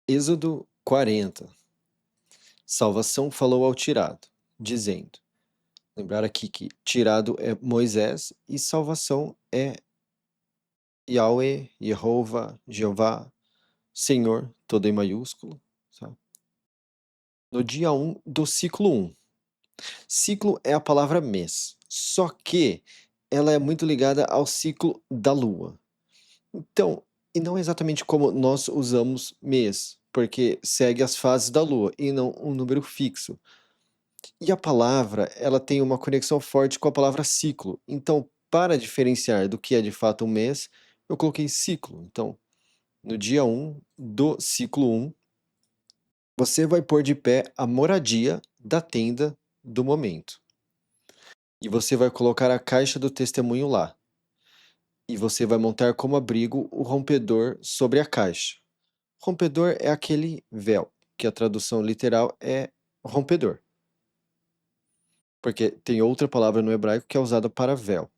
Êxodo 40. Salvação falou ao tirado, dizendo. Lembrar aqui que tirado é Moisés e salvação é Yahweh, Jeová, Jeová, Senhor, todo em maiúsculo. Tá? No dia 1 do ciclo 1. Ciclo é a palavra mês, só que ela é muito ligada ao ciclo da lua. Então, e não é exatamente como nós usamos mês, porque segue as fases da lua e não um número fixo. E a palavra, ela tem uma conexão forte com a palavra ciclo. Então, para diferenciar do que é de fato um mês, eu coloquei ciclo. Então, no dia 1 do ciclo 1, você vai pôr de pé a moradia da tenda do momento. E você vai colocar a caixa do testemunho lá. E você vai montar como abrigo o rompedor sobre a caixa. Rompedor é aquele véu, que a tradução literal é rompedor. Porque tem outra palavra no hebraico que é usada para véu.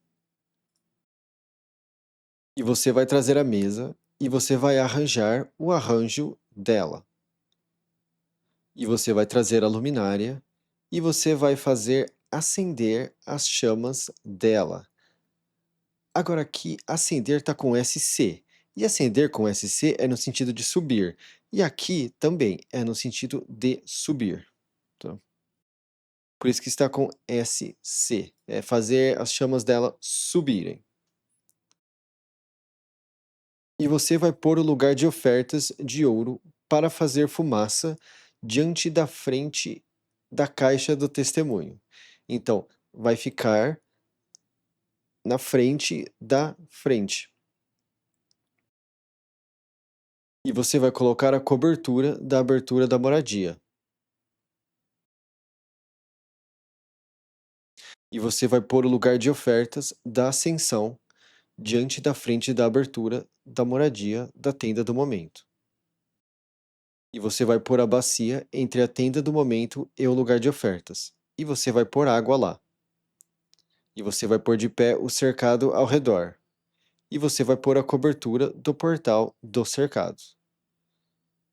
E você vai trazer a mesa e você vai arranjar o arranjo dela. E você vai trazer a luminária e você vai fazer acender as chamas dela. Agora aqui, acender está com SC. E acender com SC é no sentido de subir. E aqui também é no sentido de subir. Tá? Por isso que está com SC. É fazer as chamas dela subirem. E você vai pôr o lugar de ofertas de ouro para fazer fumaça diante da frente da caixa do testemunho. Então, vai ficar na frente da frente. E você vai colocar a cobertura da abertura da moradia. E você vai pôr o lugar de ofertas da ascensão diante da frente da abertura da moradia da tenda do momento. E você vai pôr a bacia entre a tenda do momento e o lugar de ofertas. E você vai pôr água lá. E você vai pôr de pé o cercado ao redor. E você vai pôr a cobertura do portal dos cercados.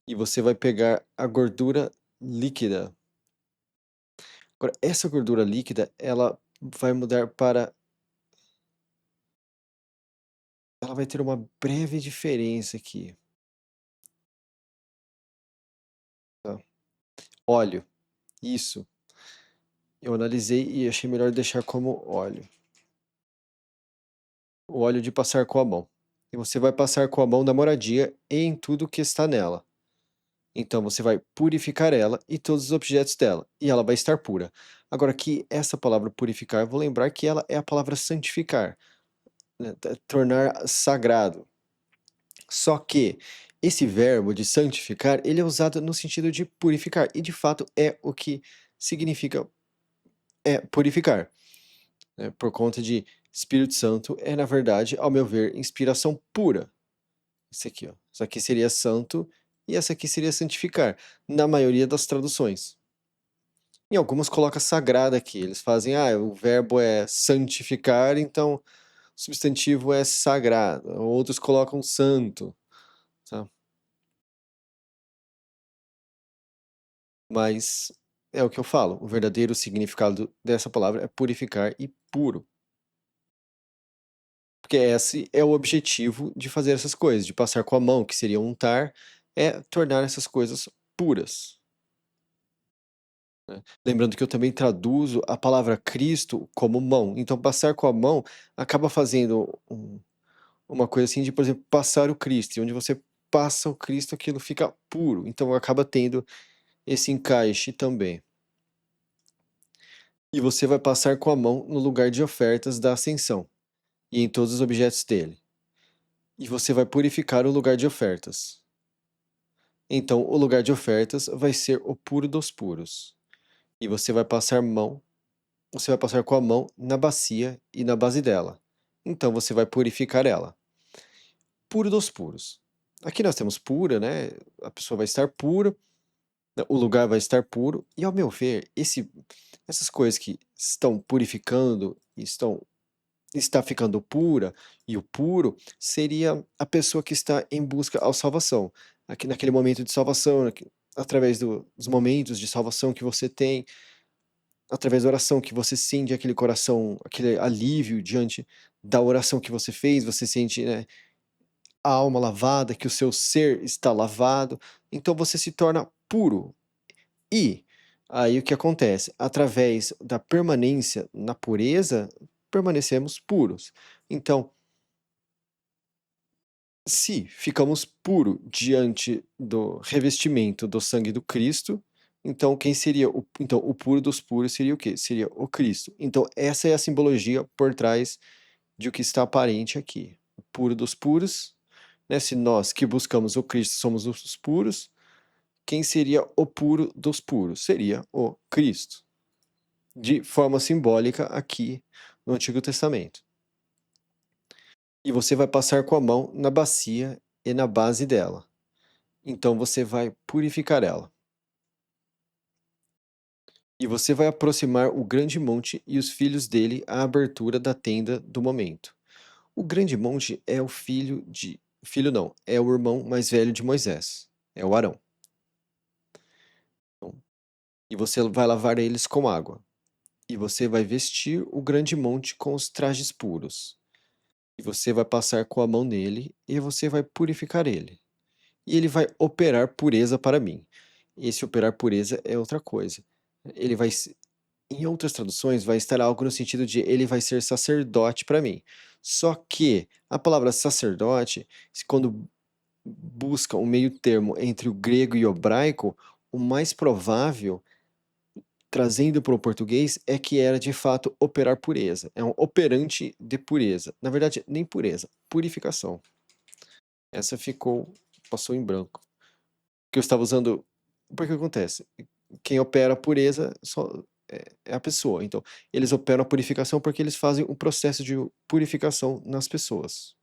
E você vai pegar a gordura líquida. Agora, essa gordura líquida, ela vai mudar para... Ela vai ter uma breve diferença aqui. Tá? Óleo. Isso. Eu analisei e achei melhor deixar como óleo. O óleo de passar com a mão. E você vai passar com a mão na moradia e em tudo que está nela. Então você vai purificar ela e todos os objetos dela, e ela vai estar pura. Agora aqui, essa palavra purificar, eu vou lembrar que ela é a palavra santificar, né? Tornar sagrado. Só que esse verbo de santificar, ele é usado no sentido de purificar, e de fato é o que significa purificar, né? Por conta de Espírito Santo é, na verdade, ao meu ver, inspiração pura. Esse aqui, ó. Isso aqui seria santo e essa aqui seria santificar, na maioria das traduções. Em algumas coloca sagrada aqui, eles fazem, o verbo é santificar, então o substantivo é sagrado. Outros colocam santo, tá? Mas é o que eu falo, o verdadeiro significado dessa palavra é purificar e puro. Porque esse é o objetivo de fazer essas coisas, de passar com a mão, que seria untar, é tornar essas coisas puras. Né? Lembrando que eu também traduzo a palavra Cristo como mão. Então, passar com a mão acaba fazendo uma coisa assim de, por exemplo, passar o Cristo. E onde você passa o Cristo, aquilo fica puro. Então, acaba tendo esse encaixe também. E você vai passar com a mão no lugar de ofertas da ascensão e em todos os objetos dele. E você vai purificar o lugar de ofertas. Então, o lugar de ofertas vai ser o puro dos puros. E você vai passar com a mão na bacia e na base dela. Então você vai purificar ela. Puro dos puros. Aqui nós temos pura, né? A pessoa vai estar pura, o lugar vai estar puro, e ao meu ver, essas coisas que estão purificando, está ficando pura, e o puro seria a pessoa que está em busca à salvação. aqui naquele momento de salvação, através dos momentos de salvação que você tem, através da oração que você sente aquele coração, aquele alívio diante da oração que você fez, você sente, né, a alma lavada, que o seu ser está lavado, então você se torna puro. E aí o que acontece? Através da permanência na pureza, permanecemos puros. Então, se ficamos puros diante do revestimento do sangue do Cristo, então quem seria o puro dos puros seria o quê? Seria o Cristo. Então essa é a simbologia por trás de o que está aparente aqui. O puro dos puros, né? Se nós que buscamos o Cristo somos os puros, quem seria o puro dos puros? Seria o Cristo. De forma simbólica aqui no Antigo Testamento. E você vai passar com a mão na bacia e na base dela. Então você vai purificar ela. E você vai aproximar o grande monte e os filhos dele à abertura da tenda do momento. O grande monte é o filho de. Filho não, é o irmão mais velho de Moisés. É o Arão. E você vai lavar eles com água. E você vai vestir o grande monte com os trajes puros. E você vai passar com a mão nele e você vai purificar ele. E ele vai operar pureza para mim. Esse operar pureza é outra coisa. Ele vai, em outras traduções, vai estar algo no sentido de ele vai ser sacerdote para mim. Só que a palavra sacerdote, quando busca um meio termo entre o grego e o hebraico, o mais provável, trazendo para o português, é que era de fato operar pureza. É um operante de pureza. Na verdade, nem pureza, purificação. Essa passou em branco. Que eu estava usando. Porque acontece? Quem opera a pureza é a pessoa. Então, eles operam a purificação porque eles fazem um processo de purificação nas pessoas.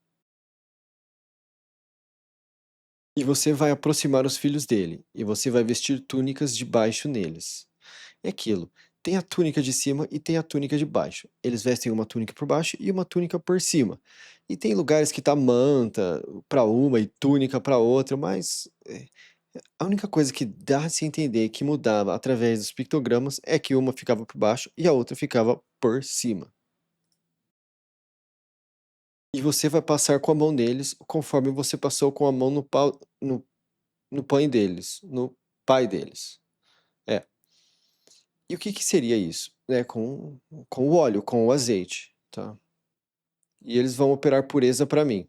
E você vai aproximar os filhos dele, e você vai vestir túnicas debaixo neles. É aquilo. Tem a túnica de cima e tem a túnica de baixo. Eles vestem uma túnica por baixo e uma túnica por cima. E tem lugares que tá manta para uma e túnica para outra, mas a única coisa que dá a se entender que mudava através dos pictogramas é que uma ficava por baixo e a outra ficava por cima. E você vai passar com a mão neles conforme você passou com a mão no pai deles, no pai deles. É. E o que que seria isso? É com o óleo, com o azeite, tá? E eles vão operar pureza para mim.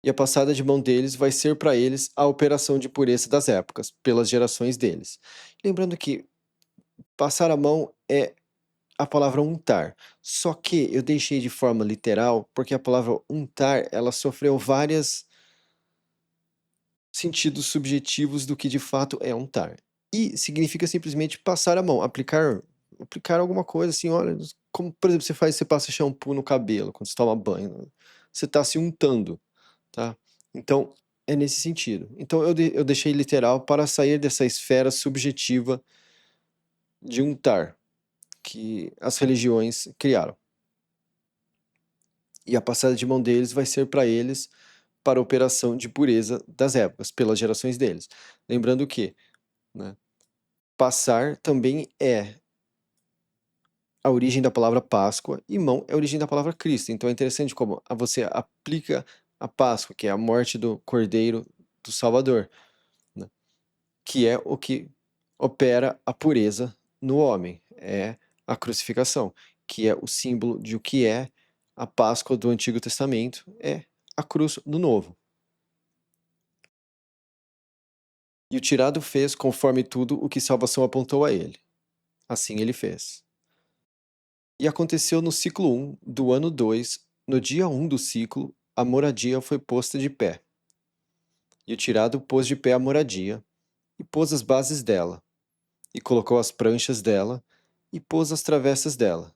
E a passada de mão deles vai ser para eles a operação de pureza das épocas, pelas gerações deles. Lembrando que passar a mão é a palavra untar. Só que eu deixei de forma literal, porque a palavra untar, ela sofreu vários sentidos subjetivos do que de fato é untar. E significa simplesmente passar a mão, aplicar alguma coisa assim, olha, como por exemplo, você passa shampoo no cabelo quando você toma banho, você está se untando, tá? Então, é nesse sentido. Então eu deixei literal para sair dessa esfera subjetiva de untar que as religiões criaram. E a passada de mão deles vai ser para eles para a operação de pureza das épocas, pelas gerações deles. Lembrando que, né, passar também é a origem da palavra Páscoa e mão é a origem da palavra Cristo. Então é interessante como você aplica a Páscoa, que é a morte do Cordeiro do Salvador, né, que é o que opera a pureza no homem, é a crucificação, que é o símbolo de o que é a Páscoa do Antigo Testamento, é a cruz do Novo. E o tirado fez conforme tudo o que salvação apontou a ele. Assim ele fez. E aconteceu no ciclo 1 do ano 2, no dia 1 do ciclo, a moradia foi posta de pé. E o tirado pôs de pé a moradia, e pôs as bases dela, e colocou as pranchas dela, e pôs as travessas dela,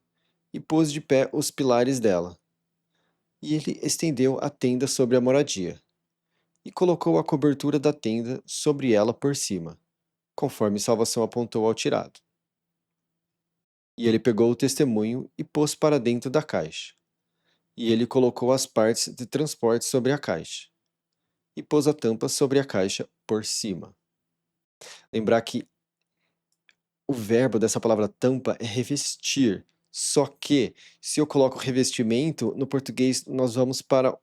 e pôs de pé os pilares dela. E ele estendeu a tenda sobre a moradia, e colocou a cobertura da tenda sobre ela por cima, conforme salvação apontou ao tirado. E ele pegou o testemunho e pôs para dentro da caixa. E ele colocou as partes de transporte sobre a caixa. e pôs a tampa sobre a caixa por cima. Lembrar que o verbo dessa palavra tampa é revestir. Só que, se eu coloco revestimento, no português nós vamos para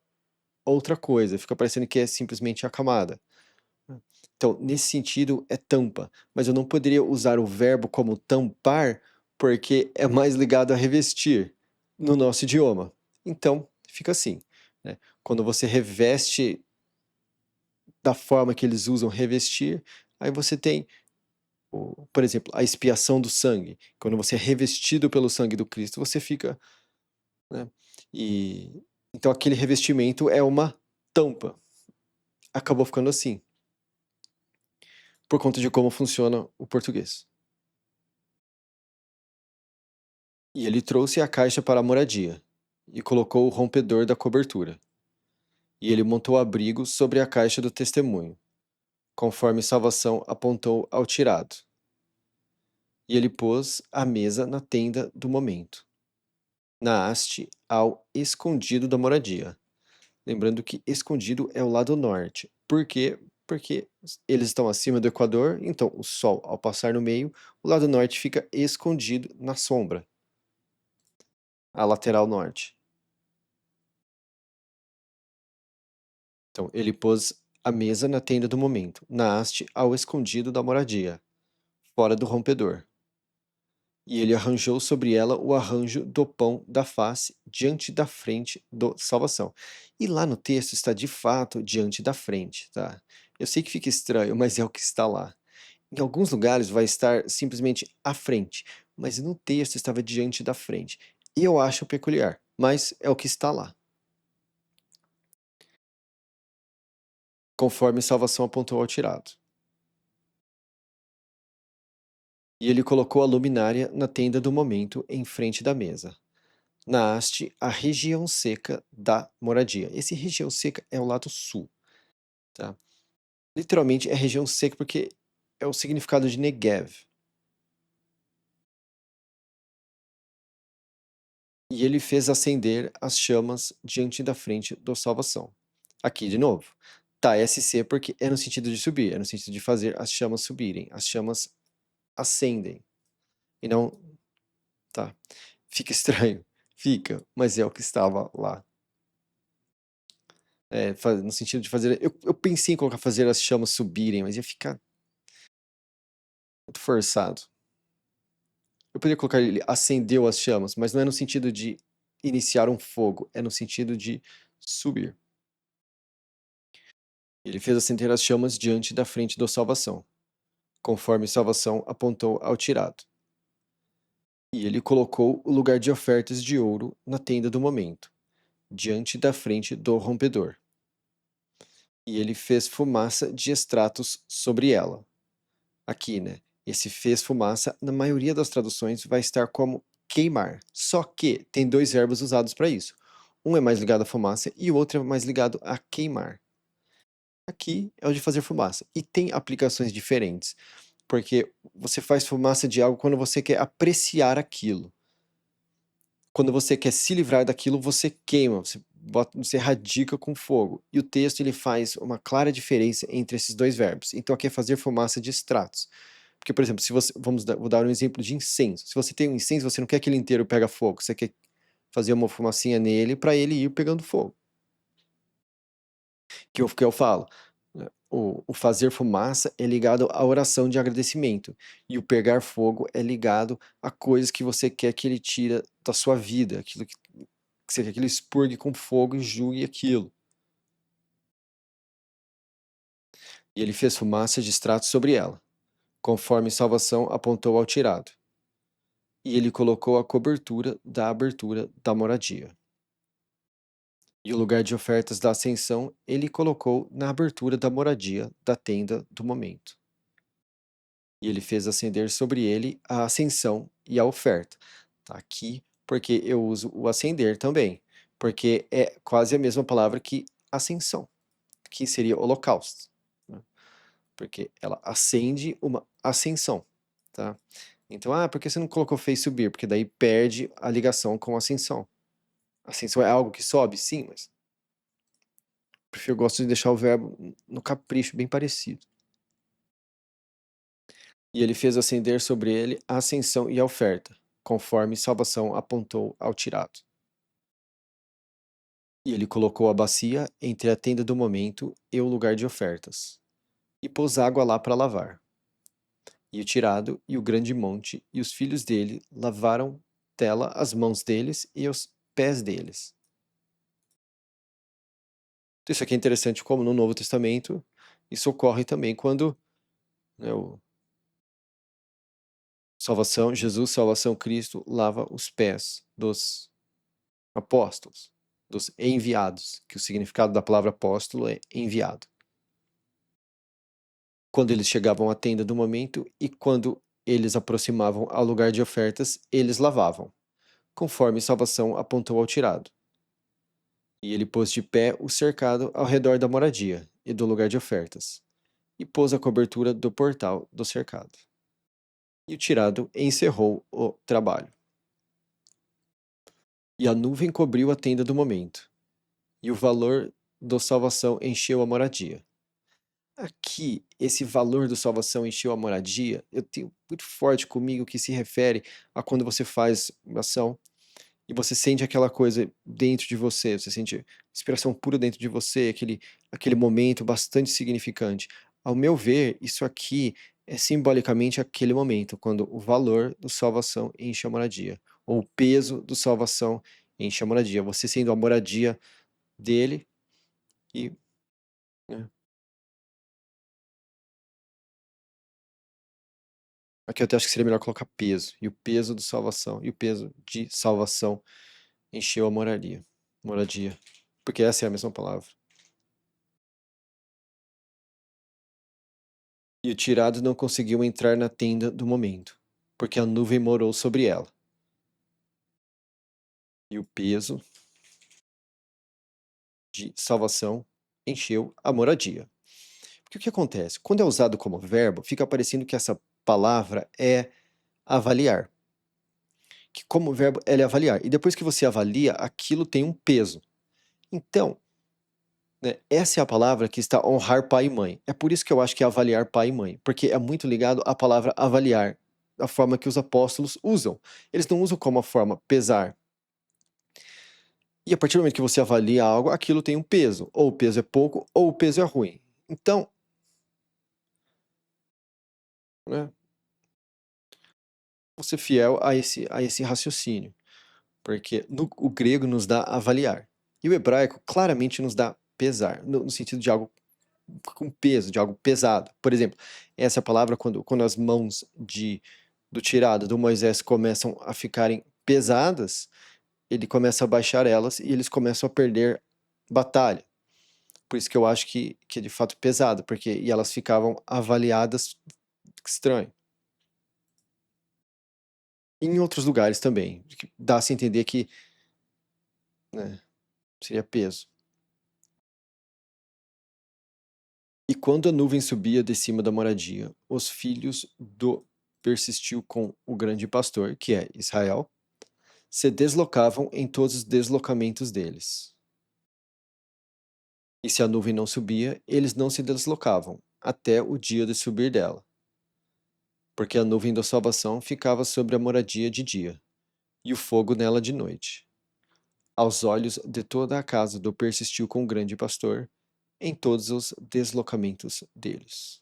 outra coisa, fica parecendo que é simplesmente a camada. Então, nesse sentido, é tampa, mas eu não poderia usar o verbo como tampar, porque é mais ligado a revestir no nosso idioma. Então, fica assim, né? Quando você reveste da forma que eles usam revestir, aí você tem, por exemplo, a expiação do sangue. Quando você é revestido pelo sangue do Cristo, você fica, né? E então aquele revestimento é uma tampa. Acabou ficando assim, por conta de como funciona o português. E ele trouxe a caixa para a moradia, e colocou o rompedor da cobertura. E ele montou o abrigo sobre a caixa do testemunho, conforme Salvação apontou ao tirado. E ele pôs a mesa na tenda do momento, na haste ao escondido da moradia. Lembrando que escondido é o lado norte. Por quê? Porque eles estão acima do Equador, então o Sol, ao passar no meio, o lado norte fica escondido na sombra, a lateral norte. Então, ele pôs a mesa na tenda do momento, na haste ao escondido da moradia, fora do rompedor. E ele arranjou sobre ela o arranjo do pão da face, diante da frente do salvação. E lá no texto está de fato diante da frente, tá? Eu sei que fica estranho, mas é o que está lá. Em alguns lugares vai estar simplesmente à frente, mas no texto estava diante da frente. E eu acho peculiar, mas é o que está lá. Conforme salvação apontou ao tirado. E ele colocou a luminária na tenda do momento em frente da mesa, na haste a região seca da moradia. Esse região seca é o lado sul, tá? Literalmente é região seca porque é o significado de Negev. E ele fez acender as chamas diante da frente do salvação. Aqui de novo, tá SC porque é no sentido de subir, é no sentido de fazer as chamas subirem. As chamas acendem. E não, tá? Fica estranho, fica, mas é o que estava lá. No sentido de fazer. Eu pensei em colocar fazer as chamas subirem, mas ia ficar muito forçado. Eu poderia colocar ele acendeu as chamas, mas não é no sentido de iniciar um fogo, é no sentido de subir. Ele fez acender as chamas diante da frente da salvação, conforme salvação apontou ao tirado. E ele colocou o lugar de ofertas de ouro na tenda do momento, diante da frente do rompedor. E ele fez fumaça de extratos sobre ela. Aqui, né? Esse fez fumaça, na maioria das traduções, vai estar como queimar. Só que tem dois verbos usados para isso. Um é mais ligado à fumaça e o outro é mais ligado a queimar. Aqui é o de fazer fumaça. E tem aplicações diferentes, porque você faz fumaça de algo quando você quer apreciar aquilo. Quando você quer se livrar daquilo, você queima, você radica com fogo. E o texto ele faz uma clara diferença entre esses dois verbos. Então aqui é fazer fumaça de extratos. Porque, por exemplo, se você, vou dar um exemplo de incenso. Se você tem um incenso, você não quer que ele inteiro pega fogo, você quer fazer uma fumacinha nele para ele ir pegando fogo. Que eu falo, né, o fazer fumaça é ligado à oração de agradecimento, e o pegar fogo é ligado a coisas que você quer que ele tira da sua vida, aquilo que você quer que ele expurgue com fogo e julgue aquilo. E ele fez fumaça de extrato sobre ela, conforme salvação apontou ao tirado. E ele colocou a cobertura da abertura da moradia. E o lugar de ofertas da ascensão ele colocou na abertura da moradia da tenda do momento. E ele fez acender sobre ele a ascensão e a oferta. Tá aqui porque eu uso o acender também, porque é quase a mesma palavra que ascensão, que seria holocausto, né? Porque ela acende uma ascensão, tá? Então, por que você não colocou fez subir? Porque daí perde a ligação com a ascensão. Ascensão é algo que sobe? Sim, mas Eu gosto de deixar o verbo no capricho, bem parecido. E ele fez ascender sobre ele a ascensão e a oferta, conforme salvação apontou ao tirado. E ele colocou a bacia entre a tenda do momento e o lugar de ofertas, e pôs água lá para lavar. E o tirado e o grande monte e os filhos dele lavaram dela as mãos deles e os pés deles. Então, isso aqui é interessante como no Novo Testamento isso ocorre também quando, né, o salvação, Jesus, salvação Cristo, lava os pés dos apóstolos, dos enviados, que o significado da palavra apóstolo é enviado. Quando eles chegavam à tenda do momento e quando eles aproximavam ao lugar de ofertas, eles lavavam, conforme salvação apontou ao tirado. E ele pôs de pé o cercado ao redor da moradia e do lugar de ofertas, e pôs a cobertura do portal do cercado. E o tirado encerrou o trabalho. E a nuvem cobriu a tenda do momento, e o valor do salvação encheu a moradia. Aqui, esse valor do salvação encheu a moradia, eu tenho muito forte comigo que se refere a quando você faz uma ação e você sente aquela coisa dentro de você, você sente inspiração pura dentro de você, aquele momento bastante significante. Ao meu ver, isso aqui é simbolicamente aquele momento, quando o valor do salvação enche a moradia, ou o peso do salvação enche a moradia. Você sendo a moradia dele e, né, aqui eu até acho que seria melhor colocar peso, e o peso do salvação, e o peso de salvação encheu a moradia, porque essa é a mesma palavra. E o tirado não conseguiu entrar na tenda do momento, porque a nuvem morou sobre ela. E o peso de salvação encheu a moradia. Porque o que acontece? Quando é usado como verbo, fica parecendo que essa palavra é avaliar. Que como verbo ela é avaliar. E depois que você avalia, aquilo tem um peso. Então, né, essa é a palavra que está honrar pai e mãe. É por isso que eu acho que é avaliar pai e mãe, porque é muito ligado à palavra avaliar, da forma que os apóstolos usam. Eles não usam como a forma pesar. E a partir do momento que você avalia algo, aquilo tem um peso. Ou o peso é pouco, ou o peso é ruim. Então, né, vou ser fiel a esse raciocínio. Porque o grego nos dá avaliar. E o hebraico claramente nos dá pesar, no sentido de algo com peso, de algo pesado. Por exemplo, essa palavra, quando as mãos do tirado, do Moisés, começam a ficarem pesadas, ele começa a baixar elas e eles começam a perder batalha. Por isso que eu acho que é de fato pesado, porque e elas ficavam avaliadas estranho. E em outros lugares também, que dá-se a entender que, né, seria peso. E quando a nuvem subia de cima da moradia, os filhos do persistiu com o grande pastor, que é Israel, se deslocavam em todos os deslocamentos deles. E se a nuvem não subia, eles não se deslocavam, até o dia de subir dela. Porque a nuvem da salvação ficava sobre a moradia de dia, e o fogo nela de noite. Aos olhos de toda a casa do persistiu com o grande pastor, em todos os deslocamentos deles.